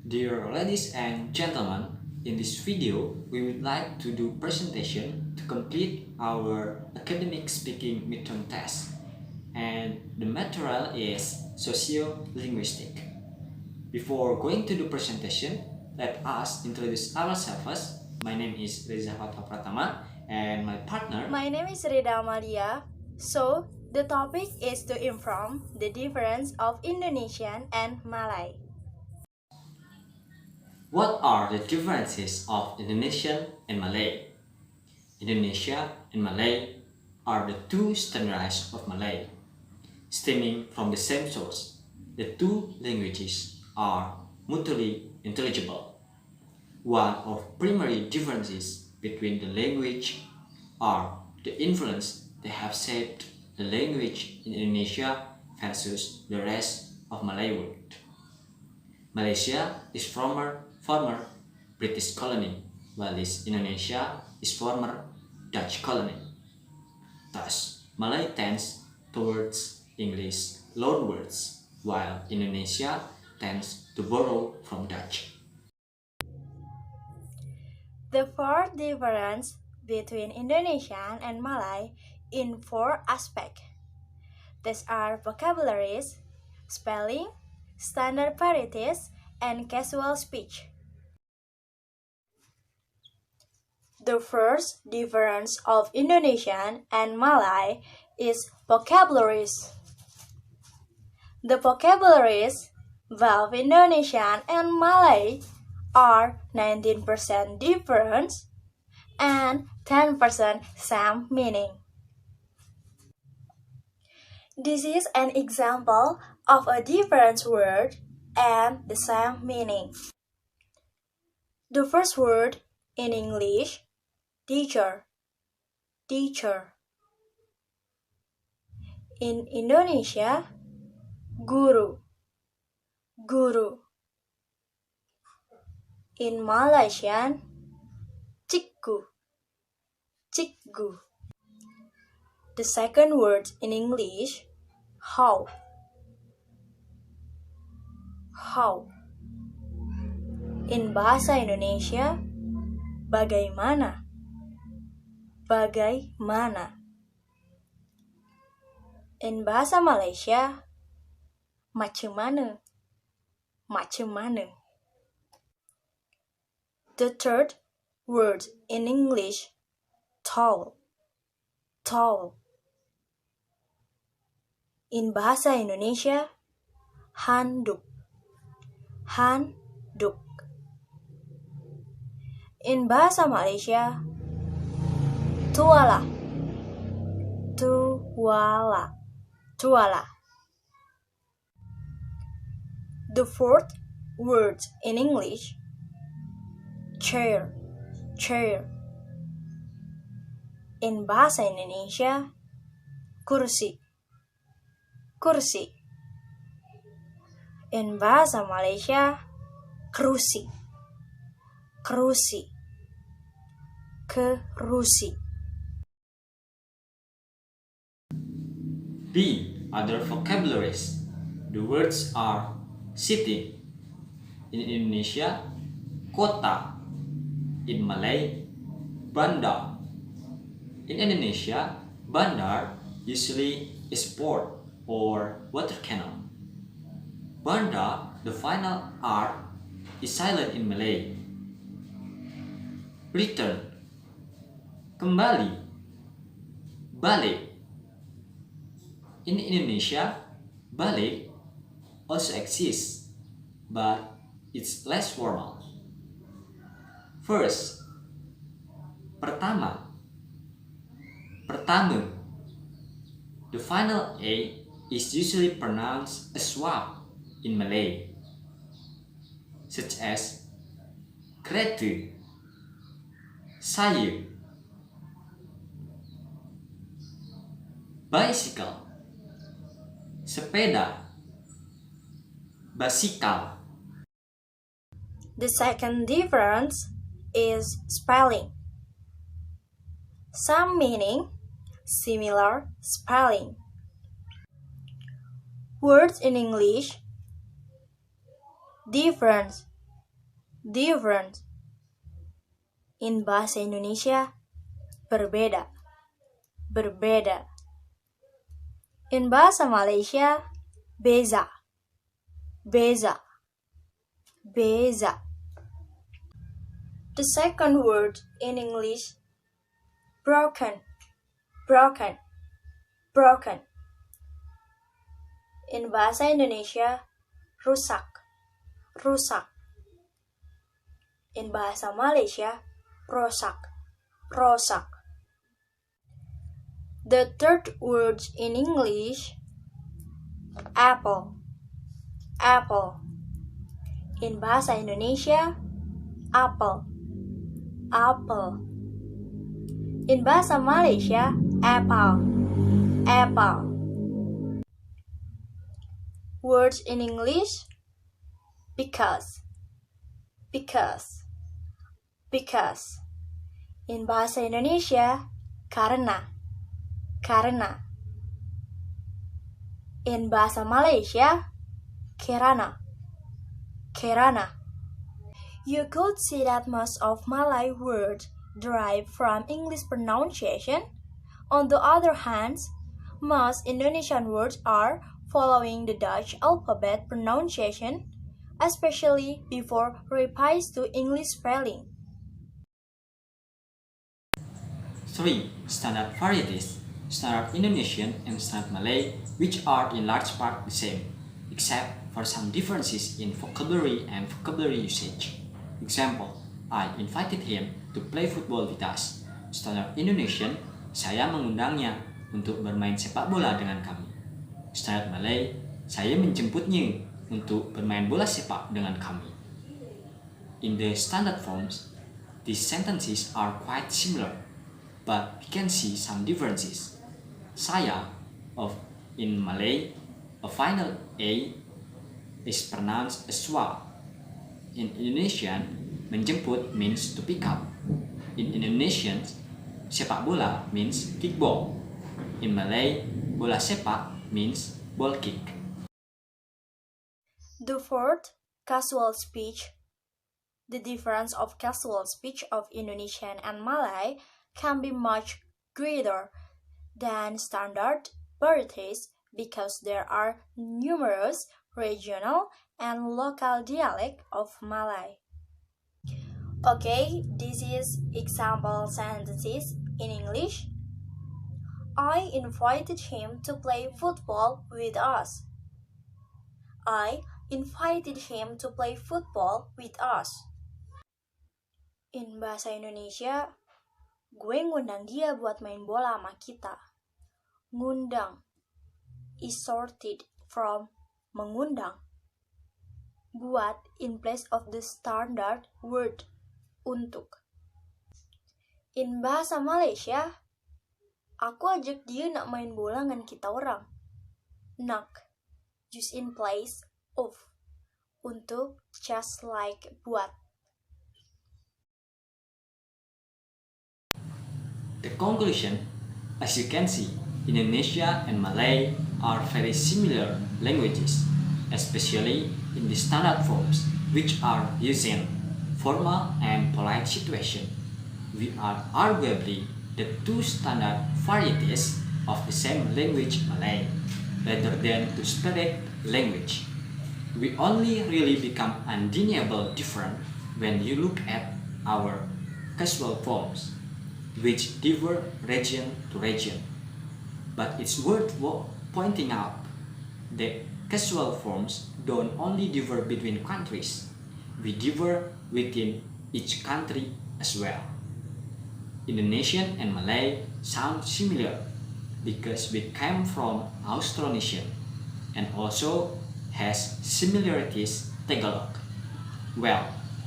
Dear ladies and gentlemen, in this video we would like to do presentation to complete our academic speaking midterm test, and the material is Sociolinguistics. Before going to do presentation, let us introduce ourselves. My name is Reza Fatwa Pratama and my partner. My name is Ridha Amalia. So, the topic is to inform the difference of Indonesian and Malay. What are the differences of Indonesian and Malay? Indonesia and Malay are the two standards of Malay, stemming from the same source. The two languages are mutually intelligible. One of primary differences between the language are the influence they have shaped the language in Indonesia versus the rest of Malay world. Malaysia is former British colony, while Indonesia is former Dutch colony. Thus, Malay tends towards English loanwords, while Indonesia tends to borrow from Dutch. The fourth difference between Indonesian and Malay in four aspects. These are vocabularies, spelling, standard varieties, and casual speech. The first difference of Indonesian and Malay is vocabularies. The vocabularies of Indonesian and Malay are 19% different and 10% same meaning. This is an example of a different word and the same meaning. The first word in English, teacher, teacher. In Indonesia, guru, guru. In Malaysian, cikgu, cikgu. The second word in English, how, how. In bahasa Indonesia, bagaimana, bagaimana. In bahasa Malaysia, macam mana, macam mana. The third word in English, tall, tall. In bahasa Indonesia, handuk, handuk. In bahasa Malaysia, tuala, tuala, tuala. The fourth word in English, chair, chair. In bahasa Indonesia, kursi, kursi. In bahasa Malaysia, kerusi, kerusi, kerusi. B. Other vocabularies. The words are city. In Indonesia, kota. In Malay, bandar. In Indonesia, bandar usually is port or water canal. Bandar, the final R, is silent in Malay. Return, kembali, balik. In Indonesia, balik also exists, but it's less formal. First, pertama, pertama. The final A is usually pronounced as swap in Malay, such as kereta, saya, bicycle, sepeda, basikal. The second difference is spelling. Some meaning, similar spelling. Words in English, difference, different. In bahasa Indonesia, berbeda, berbeda. In bahasa Malaysia, beza, beza, beza. The second word in English, broken, broken, broken. In bahasa Indonesia, rusak, rusak. In bahasa Malaysia, rosak, rosak. The third word in English, apple, apple. In bahasa Indonesia, apel, apel. In bahasa Malaysia, apple, apple. Words in English, because, because, because. In bahasa Indonesia, karena, karena. In bahasa Malaysia, kerana, kerana. You could see that most of Malay words derive from English pronunciation. On the other hand, most Indonesian words are following the Dutch alphabet pronunciation, especially before revised to English spelling. 3. Standard varieties, Standard Indonesian and Standard Malay, which are in large part the same, except for some differences in vocabulary and vocabulary usage. Example, I invited him to play football with us. Standard Indonesian, saya mengundangnya untuk bermain sepak bola dengan kami. Standard Malay, saya menjemputnya untuk bermain bola sepak dengan kami. In the standard forms, these sentences are quite similar, but we can see some differences. Saya, in Malay, a final A is pronounced as wa. In Indonesian, menjemput means to pick up. In Indonesian, sepak bola means kickball. In Malay, bola sepak means ball kick. The fourth, casual speech. The difference of casual speech of Indonesian and Malay can be much greater than standard varieties because there are numerous regional and local dialects of Malay. Okay, this is example sentences in English. I invited him to play football with us. I invited him to play football with us. In bahasa Indonesia, gue ngundang dia buat main bola sama kita. Ngundang is sorted from mengundang. Buat in place of the standard word untuk. In bahasa Malaysia, aku ajak dia nak main bola dengan kita orang. Nak, use in place of. Untuk, just like buat. The conclusion, as you can see, Indonesia and Malay are very similar languages, especially in the standard forms, which are used in formal and polite situation. We are arguably the two standard varieties of the same language Malay, rather than two separate language. We only really become undeniable different when you look at our casual forms, which differ region to region. But it's worth pointing out that casual forms don't only differ between countries, we differ within each country as well. Indonesian and Malay sound similar because we came from Austronesian and also has similarities Tagalog. Well,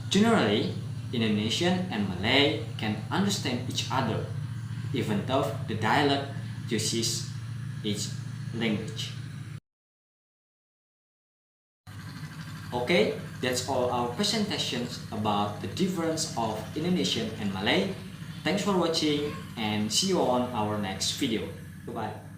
generally, Indonesian and Malay can understand each other, even though the dialect uses each language. Okay, that's all our presentations about the difference of Indonesian and Malay. Thanks for watching and see you on our next video. Goodbye.